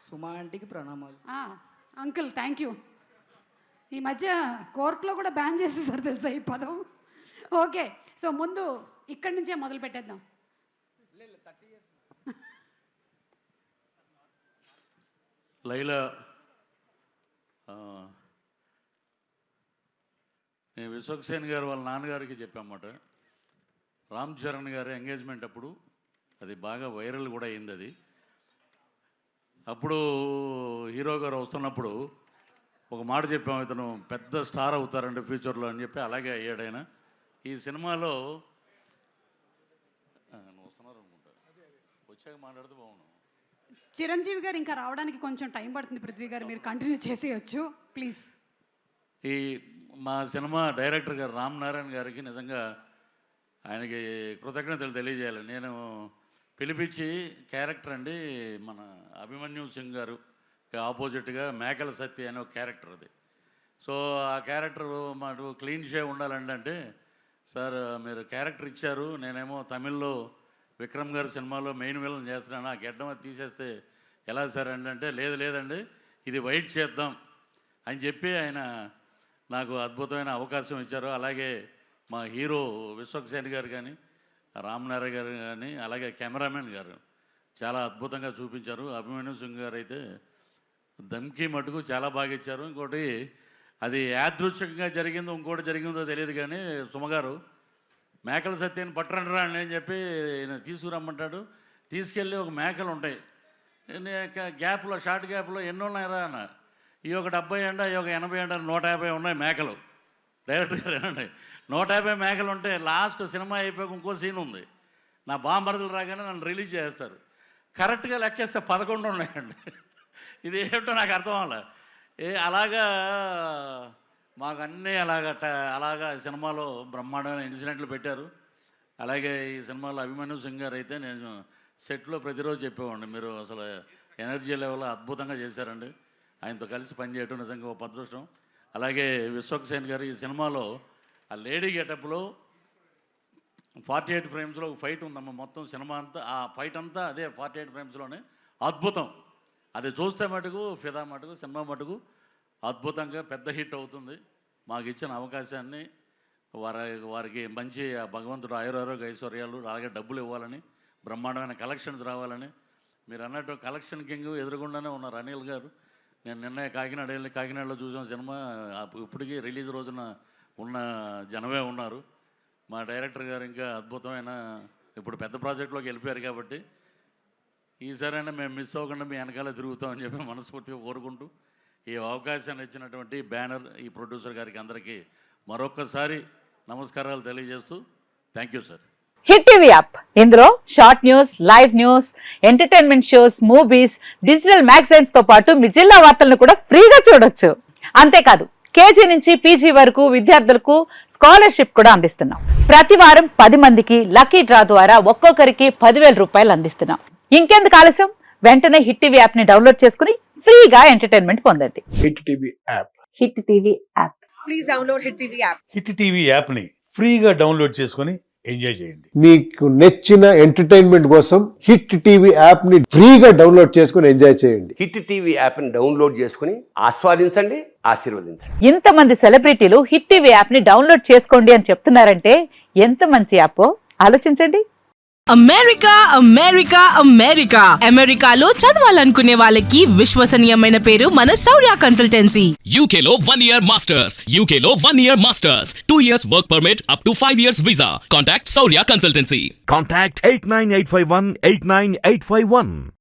సుమా ఆంటీకి ప్రణామాలు. Uncle thank you. ఈ మధ్య కోర్టులో కూడా బ్యాన్ చేసేసారు తెలుసా ఈ పదం. ఓకే, సో ముందు ఇక్కడి నుంచే మొదలు పెట్టేద్దాం. లైలా, నేను విశ్వక్సేన్ గారు వాళ్ళ నాన్నగారికి చెప్పామాట. రామ్ చరణ్ గారి ఎంగేజ్మెంట్ అప్పుడు అది బాగా వైరల్ కూడా అయింది. అది అప్పుడు హీరో గారు వస్తున్నప్పుడు ఒక మాట చెప్పాము, ఇతను పెద్ద స్టార్ అవుతారంటే ఫ్యూచర్లో అని చెప్పి అలాగే అయ్యాడు ఆయన. ఈ సినిమాలో వస్తున్నారు అనుకుంటా, వచ్చాక మాట్లాడితే బాగున్నాను. చిరంజీవి గారు ఇంకా రావడానికి కొంచెం టైం పడుతుంది. పృథ్వీ గారు మీరు కంటిన్యూ చేసేయచ్చు ప్లీజ్. ఈ మా సినిమా డైరెక్టర్ గారు రామ్ నారాయణ గారికి నిజంగా ఆయనకి కృతజ్ఞతలు తెలియజేయాలి. నేను పిలిపించి క్యారెక్టర్ అండి మన అభిమన్యు సింగ్ గారు ఆపోజిట్గా మేకల సత్య అనే ఒక క్యారెక్టర్ అది. సో ఆ క్యారెక్టర్ మాకు క్లీన్ షేవ్ ఉండాలండి అంటే, సార్ మీరు క్యారెక్టర్ ఇచ్చారు, నేనేమో తమిళ్లో విక్రమ్ గారి సినిమాలో మెయిన్ విలన్ చేస్తున్నాను, ఆ గెడ్డం అది తీసేస్తే ఎలా సార్ అంటే లేదండి ఇది వైట్ చేద్దాం అని చెప్పి ఆయన నాకు అద్భుతమైన అవకాశం ఇచ్చారు. అలాగే మా హీరో విశ్వక్సేన్ గారు కానీ, రామ్నారాయణ గారు కానీ, అలాగే కెమెరామెన్ గారు చాలా అద్భుతంగా చూపించారు. అభిమన్యు సింగ్ గారు అయితే దమ్కి మటుకు చాలా బాగా ఇచ్చారు. ఇంకోటి అది యాదృచ్ఛికంగా జరిగిందో ఇంకోటి జరిగిందో తెలియదు కానీ సుమగారు మేకల సత్యాన్ని పట్టరండి అని చెప్పి తీసుకురమ్మంటాడు. తీసుకెళ్ళి ఒక మేకలు ఉంటాయి గ్యాప్లో, షార్ట్ గ్యాప్లో ఎన్ని ఉన్నాయరా అన్న, ఈ ఒక 70 అంట, ఈ ఒక 80 అంట, 150 ఉన్నాయి మేకలు. డైరెక్ట్ గారు ఏమండి 150 మేకలు ఉంటే లాస్ట్ సినిమా అయిపోయాక ఇంకో సీన్ ఉంది, నా బాంబరదలు రాగానే నన్ను రిలీజ్ చేస్తారు. కరెక్ట్గా లెక్కేస్తే 11 ఉన్నాయండి. ఇది ఏమిటో నాకు అర్థం అవ్వాలి. అలాగా మాకు అన్నీ అలాగా సినిమాలో బ్రహ్మాండమైన ఇన్సిడెంట్లు పెట్టారు. అలాగే ఈ సినిమాలో అభిమన్యు సింగ్ గారు అయితే నేను సెట్లో ప్రతిరోజు చెప్పేవాడిని, మీరు అసలు ఎనర్జీ లెవెల్ అద్భుతంగా చేశారండి. ఆయనతో కలిసి పనిచేయడం నిజంగా ఒక అదృష్టం. అలాగే విశ్వక్సేన్ గారు ఈ సినిమాలో ఆ లేడీ గెటప్లో 48 ఫ్రేమ్స్లో ఒక ఫైట్ ఉందమ్మా. మొత్తం సినిమా అంతా ఆ ఫైట్ అంతా అదే 48 ఫ్రేమ్స్లోనే అద్భుతం. అది చూస్తే మటుకు ఫిదా మటుకు సినిమా మటుకు అద్భుతంగా పెద్ద హిట్ అవుతుంది. మాకు ఇచ్చిన అవకాశాన్ని వారికి మంచి భగవంతుడు ఆయురారోగ్య ఐశ్వర్యాలు, అలాగే డబ్బులు ఇవ్వాలని, బ్రహ్మాండమైన కలెక్షన్స్ రావాలని. మీరు అన్నట్టు కలెక్షన్ కింగ్ ఎదురుగుండానే ఉన్నారు అనిల్ గారు. నేను నిన్న కాకినాడ వెళ్ళి కాకినాడలో చూసిన సినిమా ఇప్పటికీ రిలీజ్ రోజున ఉన్న జనమే ఉన్నారు. మా డైరెక్టర్ గారు ఇంకా అద్భుతమైన ఇప్పుడు పెద్ద ప్రాజెక్టులోకి వెళ్ళిపోయారు కాబట్టి ఈసారైనా మేము మిస్ అవ్వకుండా మీ వెనకాల తిరుగుతామని చెప్పి మనస్ఫూర్తిగా కోరుకుంటూ ఈ అవకాశాన్ని ఇచ్చినటువంటి బ్యానర్, ఈ ప్రొడ్యూసర్ గారికి అందరికీ మరొక్కసారి నమస్కారాలు తెలియజేస్తూ thank you sir. Hit TV app, ఇందులో short news, live news, entertainment shows, movies, digital magazines తో పాటు మీ జిల్లా వార్తలను కూడా ఫ్రీగా చూడొచ్చు. అంతేకాదు కేజీ నుంచి పీజీ వరకు విద్యార్థులకు స్కాలర్షిప్ కూడా అందిస్తున్నాం. ప్రతి వారం 10 మందికి లక్కీ డ్రా ద్వారా ఒక్కొక్కరికి 10,000 రూపాయలు అందిస్తున్నాం. ఇంకెందుకు ఆలస్యం, వెంటనే హిట్ టీవీ యాప్ ని డౌన్లోడ్ చేసుకుని ఫ్రీగా ఎంటర్టైన్మెంట్ పొందండి. Hit TV app. Hit TV app. Please download hit TV app. Hit TV app ని ఫ్రీగా డౌన్లోడ్ చేసుకుని ఎంజాయ్ చేయండి. మీకు నచ్చిన ఎంటర్టైన్మెంట్ కోసం హిట్ టీవీ యాప్ ని ఫ్రీగా డౌన్లోడ్ చేసుకుని ఎంజాయ్ చేయండి. హిట్ టీవీ యాప్ ని డౌన్లోడ్ చేసుకుని ఆస్వాదించండి, ఆశీర్వదించండి. ఇంతమంది సెలబ్రిటీలు హిట్ టీవీ యాప్ ని డౌన్లోడ్ చేసుకోండి అని చెప్తున్నారంటే ఎంత మంచి యాప్ ఆలోచించండి. అమెరికా అమెరికా అమెరికా అమెరికాలో చదవాలనుకునే వాళ్ళకి విశ్వసనీయమైన పేరు మన శౌర్య కన్సల్టెన్సీ. UK లో 1 year masters. UK లో 1 year masters. 2 years work permit up to 5 years visa. Contact Saurya Consultancy. Contact 89851 89851.